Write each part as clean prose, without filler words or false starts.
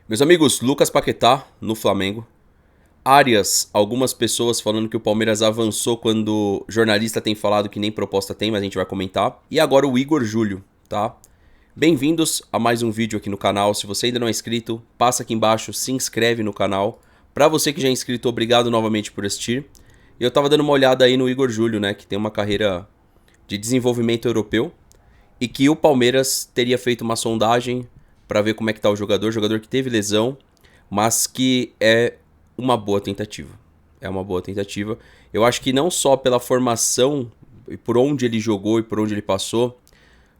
Meus amigos, Lucas Paquetá no Flamengo. Arias, algumas pessoas falando que o Palmeiras avançou quando jornalista tem falado que nem proposta tem, mas a gente vai comentar. E agora o Igor Júlio, tá? Bem-vindos a mais um vídeo aqui no canal. Se você ainda não é inscrito, passa aqui embaixo, se inscreve no canal. Pra você que já é inscrito, obrigado novamente por assistir. Eu tava dando uma olhada aí no Igor Júlio, né, que tem uma carreira de desenvolvimento europeu e que o Palmeiras teria feito uma sondagem para ver como é que tá o jogador que teve lesão, mas que é uma boa tentativa. É uma boa tentativa. Eu acho que não só pela formação e por onde ele jogou e por onde ele passou,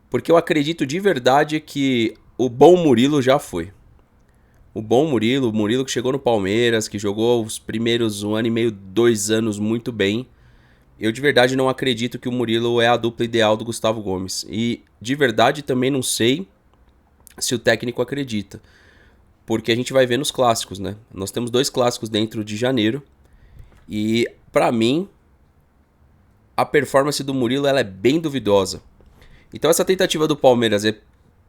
porque eu acredito de verdade que o bom Murilo já foi. O bom Murilo, o Murilo que chegou no Palmeiras, que jogou os primeiros 1 ano e meio, 2 anos muito bem. Eu de verdade não acredito que o Murilo é a dupla ideal do Gustavo Gomes. E de verdade também não sei se o técnico acredita. Porque a gente vai ver nos clássicos, né? Nós temos 2 clássicos dentro de janeiro. E pra mim, a performance do Murilo ela é bem duvidosa. Então essa tentativa do Palmeiras é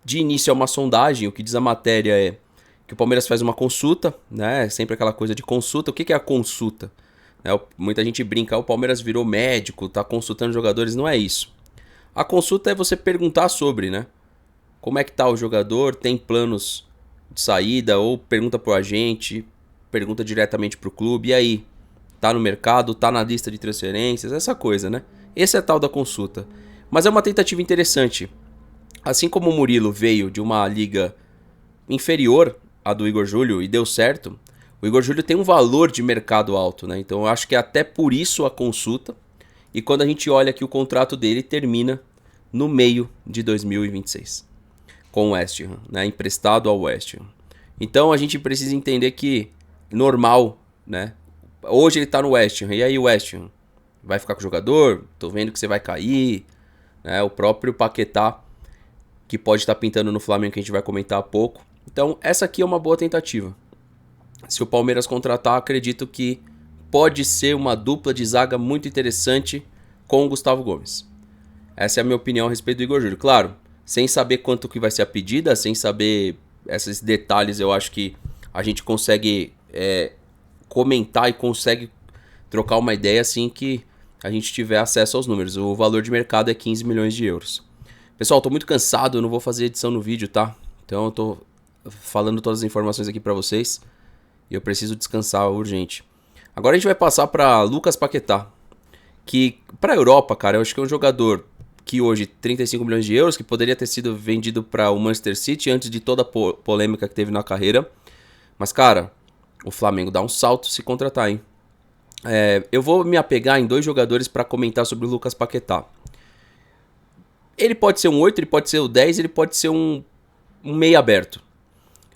de início é uma sondagem. O que diz a matéria é que o Palmeiras faz uma consulta, né? Sempre aquela coisa de consulta. O que é a consulta? Muita gente brinca, o Palmeiras virou médico, tá consultando jogadores. Não é isso. A consulta é você perguntar sobre, né? Como é que tá o jogador, tem planos de saída, ou pergunta pro agente, pergunta diretamente pro clube, e aí? Tá no mercado, tá na lista de transferências, essa coisa, né? Esse é a tal da consulta. Mas é uma tentativa interessante. Assim como o Murilo veio de uma liga inferior à do Igor Júlio e deu certo, o Igor Júlio tem um valor de mercado alto, né? Então eu acho que é até por isso a consulta. E quando a gente olha que o contrato dele termina no meio de 2026 com o West Ham, né? Emprestado ao West Ham. Então a gente precisa entender que normal, né? Hoje ele tá no West Ham, e aí o West Ham vai ficar com o jogador? Tô vendo que você vai cair, né? O próprio Paquetá, que pode estar pintando no Flamengo, que a gente vai comentar há pouco. Então essa aqui é uma boa tentativa. Se o Palmeiras contratar, acredito que pode ser uma dupla de zaga muito interessante com o Gustavo Gomes. Essa é a minha opinião a respeito do Igor Júlio. Claro, sem saber quanto que vai ser a pedida, sem saber esses detalhes, eu acho que a gente consegue comentar e consegue trocar uma ideia assim que a gente tiver acesso aos números. O valor de mercado é 15 milhões de euros. Pessoal, tô muito cansado, eu não vou fazer edição no vídeo, tá? Então eu tô falando todas as informações aqui pra vocês e eu preciso descansar urgente. Agora a gente vai passar pra Lucas Paquetá, que pra Europa, cara, eu acho que é um jogador que hoje 35 milhões de euros, que poderia ter sido vendido para o Manchester City antes de toda a polêmica que teve na carreira. Mas, cara, o Flamengo dá um salto se contratar, hein? Eu vou me apegar em 2 jogadores para comentar sobre o Lucas Paquetá. Ele pode ser um 8, ele pode ser o 10, ele pode ser um meia aberto.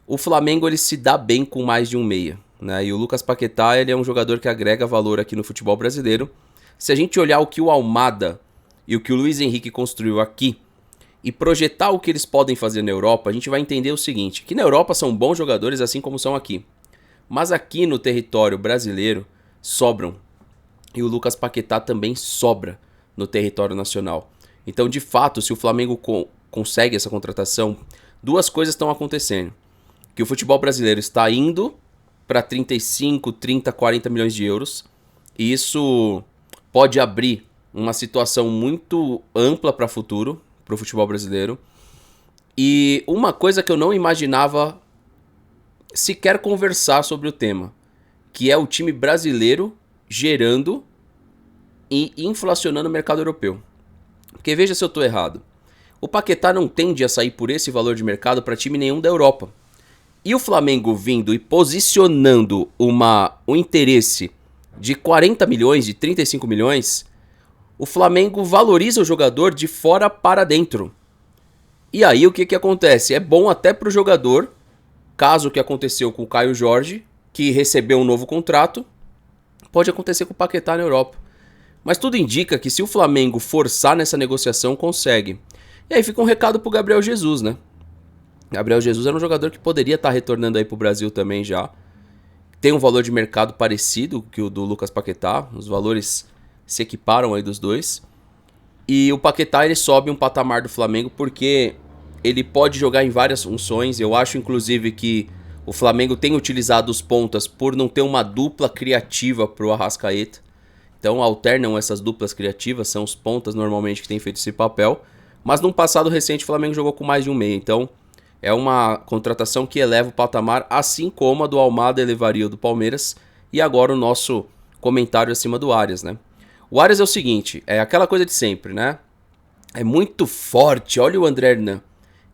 O Flamengo ele se dá bem com mais de um meia, né? E o Lucas Paquetá ele é um jogador que agrega valor aqui no futebol brasileiro. Se a gente olhar o que o Almada e o que o Luiz Henrique construiu aqui e projetar o que eles podem fazer na Europa, a gente vai entender o seguinte, que na Europa são bons jogadores assim como são aqui. Mas aqui no território brasileiro sobram. E o Lucas Paquetá também sobra no território nacional. Então, de fato, se o Flamengo consegue essa contratação, 2 coisas estão acontecendo. Que o futebol brasileiro está indo para 35, 30, 40 milhões de euros. E isso pode abrir uma situação muito ampla para o futuro, para o futebol brasileiro. E uma coisa que eu não imaginava sequer conversar sobre o tema, que é o time brasileiro gerando e inflacionando o mercado europeu. Porque veja se eu estou errado. O Paquetá não tende a sair por esse valor de mercado para time nenhum da Europa. E o Flamengo vindo e posicionando um interesse de 40 milhões, de 35 milhões, o Flamengo valoriza o jogador de fora para dentro. E aí o que acontece? É bom até para o jogador, caso o que aconteceu com o Caio Jorge, que recebeu um novo contrato, pode acontecer com o Paquetá na Europa. Mas tudo indica que se o Flamengo forçar nessa negociação, consegue. E aí fica um recado pro Gabriel Jesus, né? Gabriel Jesus era um jogador que poderia estar retornando aí pro Brasil também já. Tem um valor de mercado parecido que o do Lucas Paquetá. Os valores se equiparam aí dos dois. E o Paquetá ele sobe um patamar do Flamengo porque ele pode jogar em várias funções. Eu acho inclusive que O Flamengo tem utilizado os pontas por não ter uma dupla criativa pro Arrascaeta. Então alternam essas duplas criativas, são os pontas normalmente que têm feito esse papel. Mas num passado recente o Flamengo jogou com mais de um meia, então é uma contratação que eleva o patamar, assim como a do Almada elevaria o do Palmeiras. E agora o nosso comentário acima do Arias, né? O Arias é o seguinte, é aquela coisa de sempre, né? É muito forte, olha o André Hernan.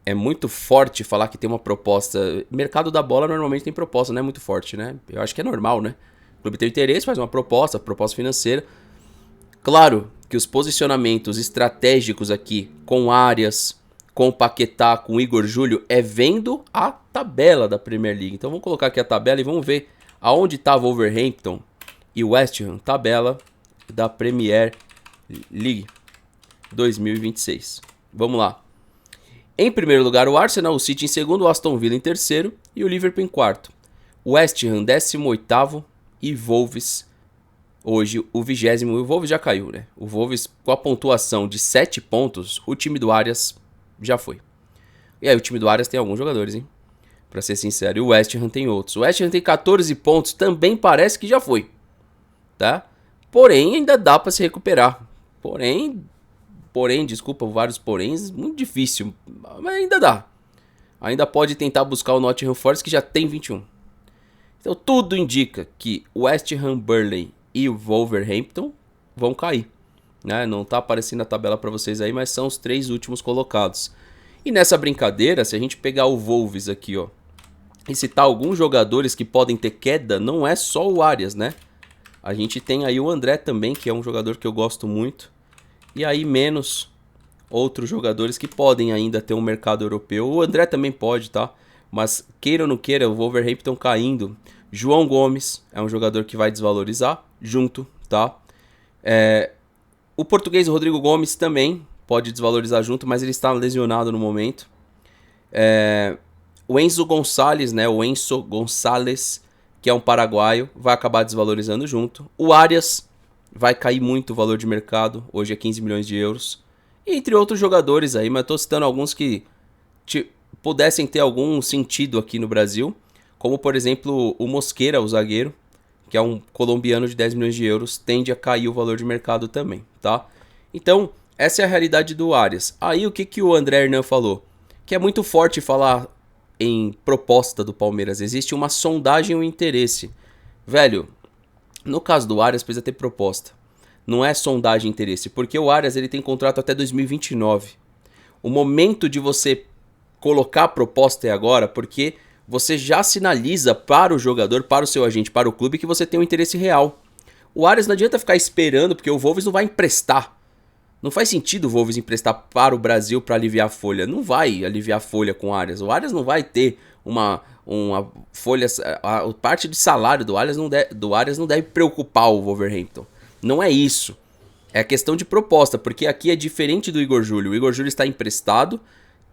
É muito forte falar que tem uma proposta. Mercado da bola normalmente tem proposta, não é muito forte, né? Eu acho que é normal, né? O clube tem interesse, faz uma proposta financeira. Claro que os posicionamentos estratégicos aqui, com Arias, com o Paquetá, com o Igor Júlio, é vendo a tabela da Premier League. Então vamos colocar aqui a tabela e vamos ver aonde estava o Wolverhampton e o West Ham. Tabela da Premier League 2026. Vamos lá. Em primeiro lugar o Arsenal, o City em segundo, o Aston Villa em terceiro e o Liverpool em quarto. O West Ham 18º e Wolves hoje o 20º. O Wolves já caiu, né? O Wolves com a pontuação de 7 pontos, o time do Arias já foi. E aí o time do Arias tem alguns jogadores, hein? Pra ser sincero. E o West Ham tem outros. O West Ham tem 14 pontos, também parece que já foi. Tá? Porém, ainda dá pra se recuperar. Porém, desculpa, vários poréns, muito difícil, mas ainda dá. Ainda pode tentar buscar o Nottingham Forest, que já tem 21. Então tudo indica que o West Ham, Burnley e o Wolverhampton vão cair. Né? Não tá aparecendo na tabela para vocês aí, mas são os 3 últimos colocados. E nessa brincadeira, se a gente pegar o Wolves aqui, ó, e citar alguns jogadores que podem ter queda, não é só o Arias, né? A gente tem aí o André também, que é um jogador que eu gosto muito. E aí menos outros jogadores que podem ainda ter um mercado europeu. O André também pode, tá? Mas queira ou não queira, o Wolverhampton caindo. João Gomes é um jogador que vai desvalorizar junto, tá? O português Rodrigo Gomes também pode desvalorizar junto, mas ele está lesionado no momento. O Enzo Gonçalves, né? O Enzo Gonçalves, que é um paraguaio, vai acabar desvalorizando junto. O Arias vai cair muito o valor de mercado, hoje é 15 milhões de euros. E entre outros jogadores aí, mas estou citando alguns que pudessem ter algum sentido aqui no Brasil. Como, por exemplo, o Mosquera, o zagueiro, que é um colombiano de 10 milhões de euros, tende a cair o valor de mercado também, tá? Então, essa é a realidade do Arias. Aí, o que o André Hernan falou? Que é muito forte falar em proposta do Palmeiras. Existe uma sondagem e um interesse. Velho, no caso do Arias, precisa ter proposta. Não é sondagem e interesse, porque o Arias ele tem contrato até 2029. O momento de você colocar a proposta é agora, porque você já sinaliza para o jogador, para o seu agente, para o clube, que você tem um interesse real. O Arias não adianta ficar esperando, porque o Wolves não vai emprestar. Não faz sentido o Wolves emprestar para o Brasil para aliviar a folha. Não vai aliviar a folha com o Arias. O Arias não vai ter uma folha... A parte de salário do Arias não deve preocupar o Wolverhampton. Não é isso. É questão de proposta, porque aqui é diferente do Igor Júlio. O Igor Júlio está emprestado,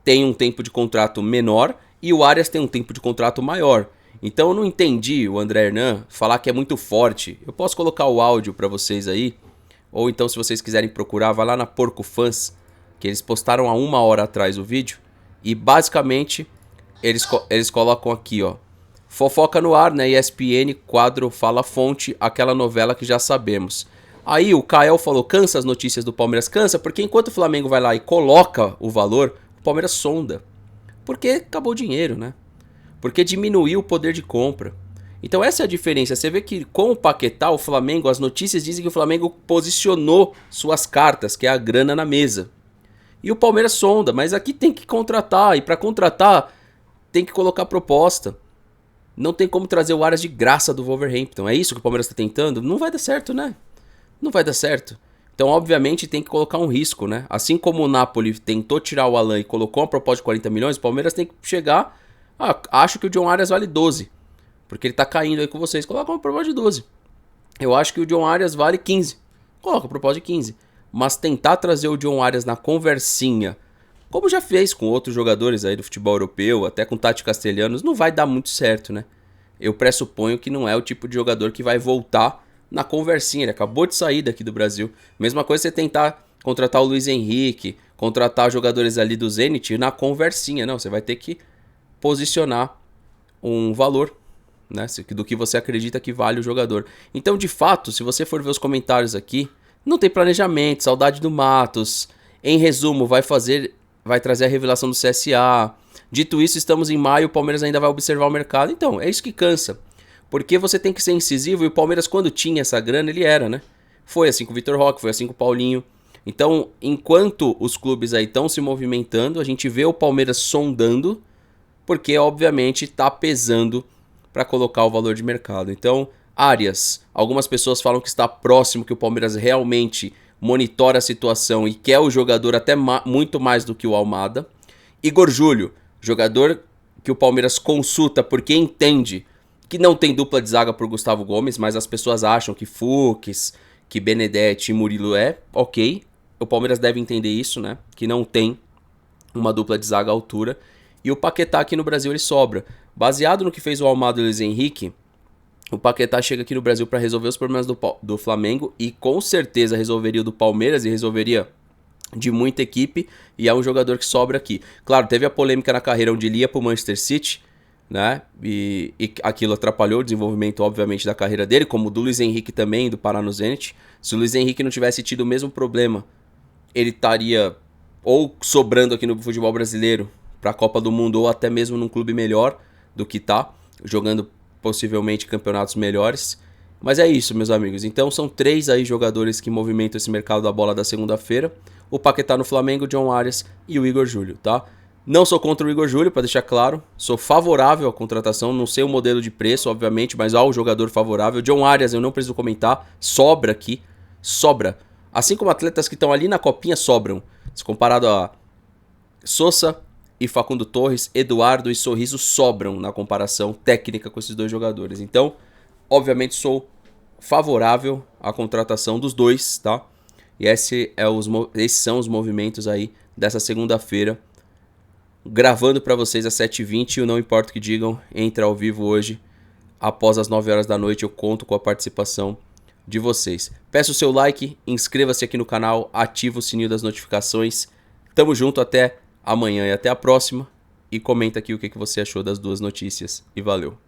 tem um tempo de contrato menor e o Arias tem um tempo de contrato maior. Então eu não entendi o André Hernan falar que é muito forte. Eu posso colocar o áudio para vocês aí, ou então se vocês quiserem procurar, vai lá na Porco Fans, que eles postaram há 1 hora atrás o vídeo, e basicamente eles colocam aqui, ó, fofoca no ar, né, ESPN, quadro Fala Fonte, aquela novela que já sabemos. Aí o Kael falou, cansa as notícias do Palmeiras, cansa, porque enquanto o Flamengo vai lá e coloca o valor, o Palmeiras sonda. Porque acabou o dinheiro, né? Porque diminuiu o poder de compra. Então essa é a diferença. Você vê que com o Paquetá, o Flamengo, as notícias dizem que o Flamengo posicionou suas cartas, que é a grana na mesa. E o Palmeiras sonda, mas aqui tem que contratar. E para contratar, tem que colocar proposta. Não tem como trazer o Arias de graça do Wolverhampton. É isso que o Palmeiras está tentando? Não vai dar certo, né? Não vai dar certo. Então, obviamente, tem que colocar um risco, né? Assim como o Napoli tentou tirar o Alan e colocou uma proposta de 40 milhões, o Palmeiras tem que chegar... acho que o John Arias vale 12. Porque ele tá caindo aí com vocês. Coloca uma proposta de 12. Eu acho que o John Arias vale 15. Coloca a proposta de 15. Mas tentar trazer o John Arias na conversinha, como já fez com outros jogadores aí do futebol europeu, até com Tati Castelhanos, não vai dar muito certo, né? Eu pressuponho que não é o tipo de jogador que vai voltar na conversinha. Ele acabou de sair daqui do Brasil. Mesma coisa você tentar contratar o Luiz Henrique, contratar jogadores ali do Zenit na conversinha. Não, você vai ter que posicionar um valor, né, do que você acredita que vale o jogador. Então, de fato, se você for ver os comentários aqui, não tem planejamento, saudade do Matos. Em resumo, vai trazer a revelação do CSA. Dito isso, estamos em maio, o Palmeiras ainda vai observar o mercado. Então, é isso que cansa. Porque você tem que ser incisivo e o Palmeiras, quando tinha essa grana, ele era, né? Foi assim com o Vitor Roque, foi assim com o Paulinho. Então, enquanto os clubes aí estão se movimentando, a gente vê o Palmeiras sondando, porque obviamente está pesando para colocar o valor de mercado. Então, Arias, algumas pessoas falam que está próximo, que o Palmeiras realmente monitora a situação e quer o jogador até muito mais do que o Almada. Igor Júlio, jogador que o Palmeiras consulta porque entende que não tem dupla de zaga por Gustavo Gomes, mas as pessoas acham que Fux, que Benedetti e Murilo ok. O Palmeiras deve entender isso, né? Que não tem uma dupla de zaga à altura. E o Paquetá aqui no Brasil ele sobra. Baseado no que fez o Almada e o Luiz Henrique, o Paquetá chega aqui no Brasil para resolver os problemas do Flamengo e com certeza resolveria o do Palmeiras e resolveria de muita equipe, e é um jogador que sobra aqui. Claro, teve a polêmica na carreira onde ele ia para o Manchester City, né? E aquilo atrapalhou o desenvolvimento, obviamente, da carreira dele, como o do Luiz Henrique também, do Paraná no Zenit. Se o Luiz Henrique não tivesse tido o mesmo problema, ele estaria ou sobrando aqui no futebol brasileiro para a Copa do Mundo, ou até mesmo num clube melhor do que tá, jogando possivelmente campeonatos melhores. Mas é isso, meus amigos. Então são 3 aí jogadores que movimentam esse mercado da bola da segunda-feira. O Paquetá no Flamengo, o John Arias e o Igor Júlio, tá? Não sou contra o Igor Júlio, para deixar claro. Sou favorável à contratação, não sei o modelo de preço, obviamente, mas ao jogador favorável. John Arias, eu não preciso comentar, sobra aqui, sobra. Assim como atletas que estão ali na copinha sobram. Se comparado a Sosa e Facundo Torres, Eduardo e Sorriso sobram na comparação técnica com esses dois jogadores. Então, obviamente, sou favorável à contratação dos dois, tá? E esses são os movimentos aí dessa segunda-feira. Gravando para vocês às 7h20, e Não Importa o que Digam, entra ao vivo hoje. Após as 9 horas da noite, eu conto com a participação de vocês. Peço o seu like, inscreva-se aqui no canal, ativa o sininho das notificações. Tamo junto, até amanhã e até a próxima. E comenta aqui o que você achou das duas notícias. E valeu!